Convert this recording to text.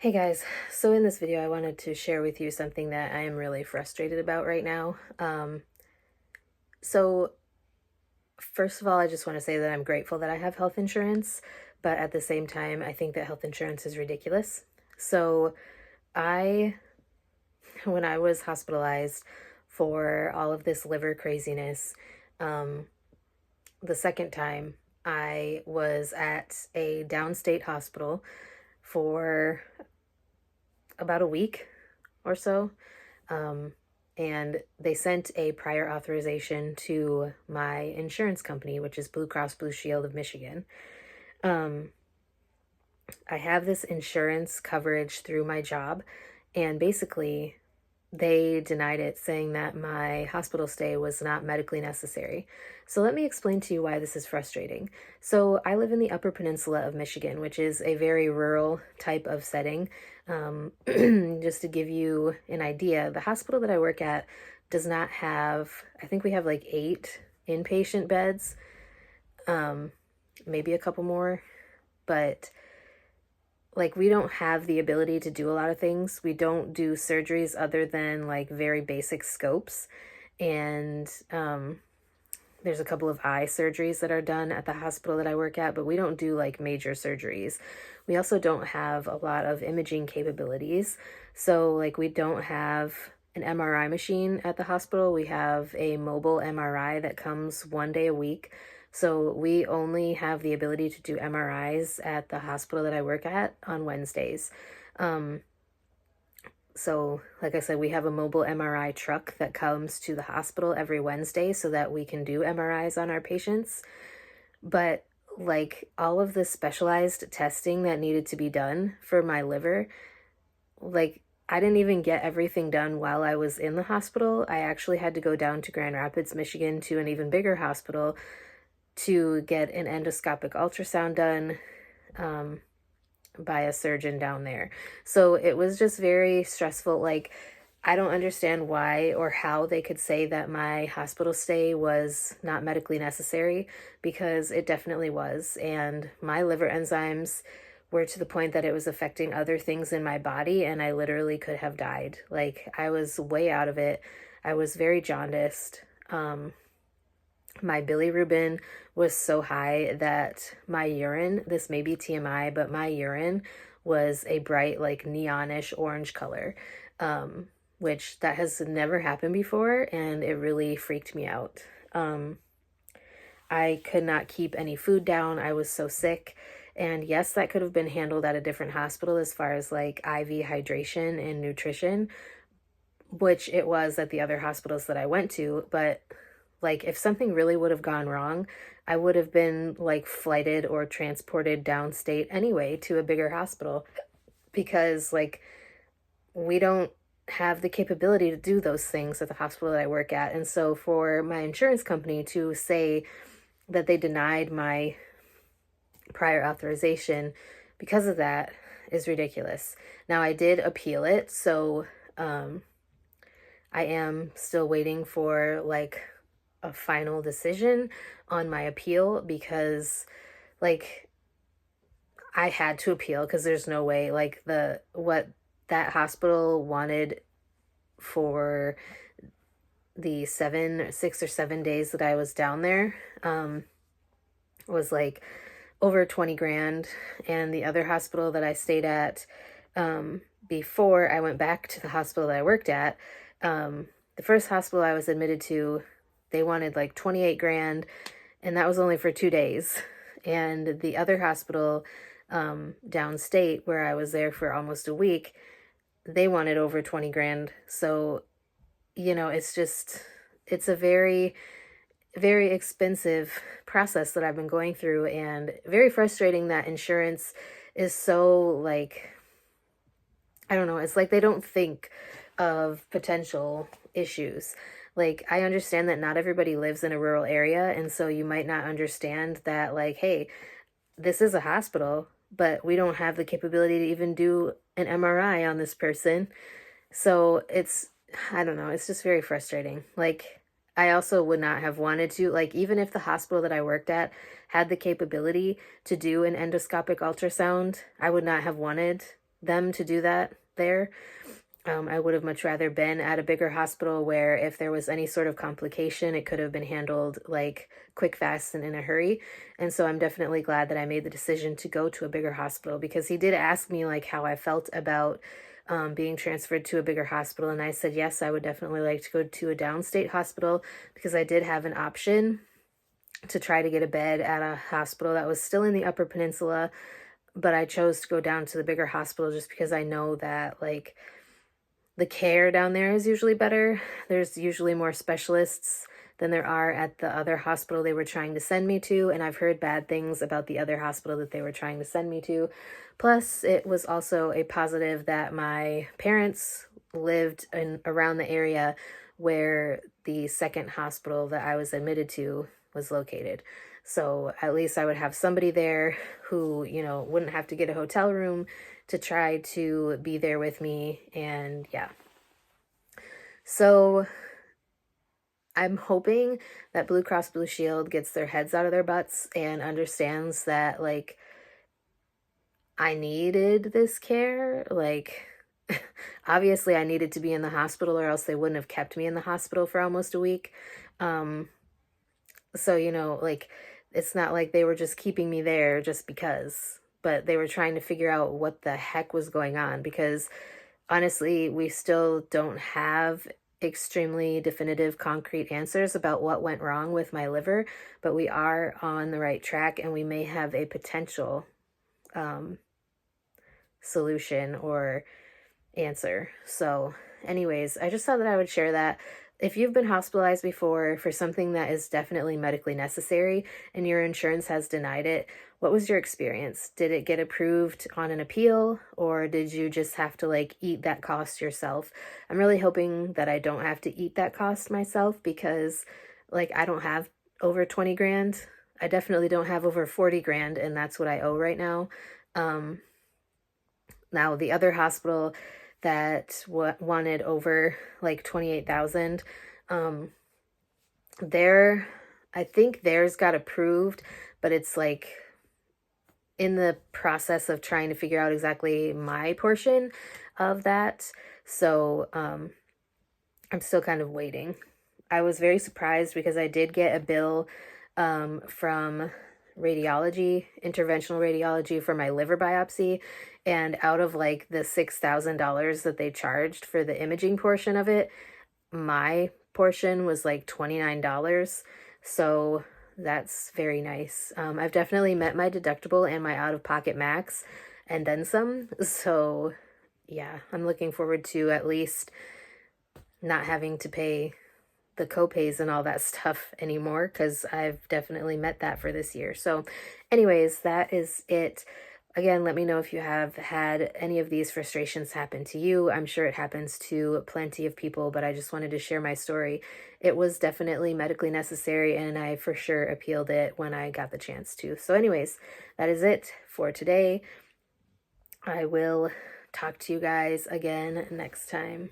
Hey guys, so in this video I wanted to share with you something that I am really frustrated about right now. So first of all, I just want to say that I'm grateful that I have health insurance, but at the same time, I think that health insurance is ridiculous. So I, when I was hospitalized for all of this liver craziness, um, the second time I was at a downstate hospital for about a week or so. Um, and they sent a prior authorization to my insurance company, which is Blue Cross Blue Shield of Michigan. Um, I have this insurance coverage through my job, and basically, they denied it, saying that my hospital stay was not medically necessary. So, let me explain to you why this is frustrating. So, I live in the Upper Peninsula of Michigan, which is a very rural type of setting. Just to give you an idea, the hospital that I work at does not have, I think we have like 8 inpatient beds, um, maybe a couple more, but like we don't have the ability to do a lot of things. We don't do surgeries other than like very basic scopes. And there's a couple of eye surgeries that are done at the hospital that I work at, but we don't do like major surgeries. We also don't have a lot of imaging capabilities. So, like, we don't have an MRI machine at the hospital. We have a mobile MRI that comes 1 day a week. So, we only have the ability to do MRIs at the hospital that I work at on Wednesdays. Um, so, like I said, we have a mobile MRI truck that comes to the hospital every Wednesday so that we can do MRIs on our patients. But like all of the specialized testing that needed to be done for my liver, like I didn't even get everything done while I was in the hospital. I actually had to go down to Grand Rapids, Michigan to an even bigger hospital to get an endoscopic ultrasound done. By a surgeon down there. So it was just very stressful. Like, I don't understand why or how they could say that my hospital stay was not medically necessary, because it definitely was. And my liver enzymes were to the point that it was affecting other things in my body, and I literally could have died. Like, I was way out of it. I was very jaundiced. My bilirubin was so high that my urine, this may be TMI, but my urine was a bright, like neonish orange color, which that has never happened before, and it really freaked me out. I could not keep any food down. I was so sick. And yes, that could have been handled at a different hospital as far as like IV hydration and nutrition, which it was at the other hospitals that I went to. But like, if something really would have gone wrong, I would have been like flighted or transported downstate anyway to a bigger hospital, because like we don't have the capability to do those things at the hospital that I work at. And so for my insurance company to say that they denied my prior authorization because of that is ridiculous. Now, I did appeal it, so I am still waiting for like a final decision on my appeal, because like I had to appeal, because there's no way, like, the what that hospital wanted for the 6 or 7 days that I was down there was like over 20 grand. And the other hospital that I stayed at, before I went back to the hospital that I worked at, the first hospital I was admitted to, they wanted like 28 grand, and that was only for 2 days. And the other hospital, downstate, where I was there for almost a week, they wanted over 20 grand. So, it's just, it's a very, very expensive process that I've been going through, and very frustrating that insurance is so like, I don't know, it's like they don't think of potential issues. Like, I understand that not everybody lives in a rural area, and so you might not understand that, like, hey, this is a hospital, but we don't have the capability to even do an MRI on this person. So it's, I don't know, it's just very frustrating. Like, I also would not have wanted to, like, even if the hospital that I worked at had the capability to do an endoscopic ultrasound, I would not have wanted them to do that there. I would have much rather been at a bigger hospital where if there was any sort of complication, it could have been handled like quick, fast, and in a hurry. And so I'm definitely glad that I made the decision to go to a bigger hospital, because he did ask me like how I felt about being transferred to a bigger hospital. And I said, yes, I would definitely like to go to a downstate hospital, because I did have an option to try to get a bed at a hospital that was still in the Upper Peninsula. But I chose to go down to the bigger hospital just because I know that like the care down there is usually better. There's usually more specialists than there are at the other hospital they were trying to send me to, and I've heard bad things about the other hospital that they were trying to send me to. Plus, it was also a positive that my parents lived in around the area where the second hospital that I was admitted to was located. So at least I would have somebody there who, wouldn't have to get a hotel room to try to be there with me. And yeah. So I'm hoping that Blue Cross Blue Shield gets their heads out of their butts and understands that, like, I needed this care. Like, obviously, I needed to be in the hospital, or else they wouldn't have kept me in the hospital for almost a week. So, like, it's not like they were just keeping me there just because, but they were trying to figure out what the heck was going on, because honestly, we still don't have extremely definitive, concrete answers about what went wrong with my liver, but we are on the right track, and we may have a potential solution or answer. So, anyways, I just thought that I would share that. If you've been hospitalized before for something that is definitely medically necessary and your insurance has denied it, what was your experience? Did it get approved on an appeal, or did you just have to like eat that cost yourself? I'm really hoping that I don't have to eat that cost myself, because like I don't have over 20 grand. I definitely don't have over 40 grand, and that's what I owe right now. Now the other hospital that wanted over like 28,000, their I think theirs got approved, but it's like in the process of trying to figure out exactly my portion of that. So I'm still kind of waiting. I was very surprised because I did get a bill from radiology, interventional radiology, for my liver biopsy. And out of like the $6,000 that they charged for the imaging portion of it, my portion was like $29. So that's very nice. I've definitely met my deductible and my out-of-pocket max, and then some. So yeah, I'm looking forward to at least not having to pay the copays and all that stuff anymore, because I've definitely met that for this year. So anyways, that is it. Again, let me know if you have had any of these frustrations happen to you. I'm sure it happens to plenty of people, but I just wanted to share my story. It was definitely medically necessary, and I for sure appealed it when I got the chance to. So anyways, that is it for today. I will talk to you guys again next time.